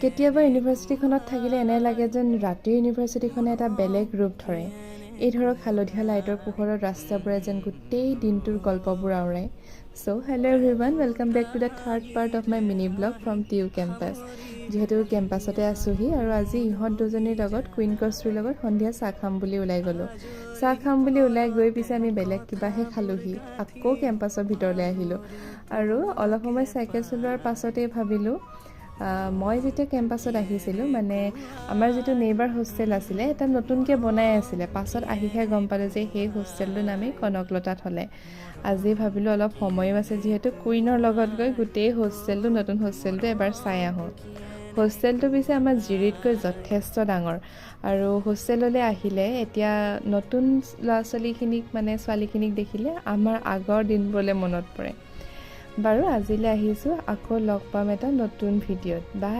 কেতিয়াবা ইউনিভাৰ্চিটিখনত থাকিলে এনে লাগে যেন ৰাতিৰ ইউনিভাৰ্চিটিখনে এটা বেলেগ ৰূপ ধৰে। এই ধৰক হালধীয়া লাইটৰ পোহৰত ৰাস্তাবোৰে যেন গোটেই দিনটোৰ গল্পবোৰ আওৰায়। So' hello' everyone, welcome back to the third part of my mini blog from TU campus. যিহেতু কেম্পাছতে আছোঁহি আৰু আজি ইহঁত দুজনীৰ লগত কুইন কষ্ট্ৰিৰ লগত সন্ধিয়া চাহ খাম বুলি ওলাই গ'লোঁ। চাহ খাম বুলি ওলাই গৈ পিছে আমি বেলেগ কিবাহে খালোঁহি। আকৌ কেম্পাছৰ ভিতৰলৈ আহিলোঁ আৰু অলপ সময় চাইকেল চলোৱাৰ পাছতেই ভাবিলোঁ মই যেতিয়া কেম্পাছত আহিছিলোঁ মানে আমাৰ যিটো নেইবাৰ হোষ্টেল আছিলে এটা নতুনকৈ বনাই আছিলে। পাছত আহিহে গম পালোঁ যে সেই হোষ্টেলটোৰ নামেই কনকলতা থলে। আজি ভাবিলোঁ অলপ সময়ো আছে যিহেতু কুইনৰ লগত গৈ গোটেই নতুন হোষ্টেলটো এবাৰ চাই আহোঁ। হোষ্টেলটো পিছে আমাৰ জিৰিতকৈ যথেষ্ট ডাঙৰ আৰু হোষ্টেললৈ আহিলে এতিয়া নতুন ছোৱালীখিনিক দেখিলে আমাৰ আগৰ দিনবোৰলৈ মনত পৰে। বাৰু আজিলৈ আহিছোঁ, আকৌ লগ পাম এটা নতুন ভিডিঅ'ত। বাই।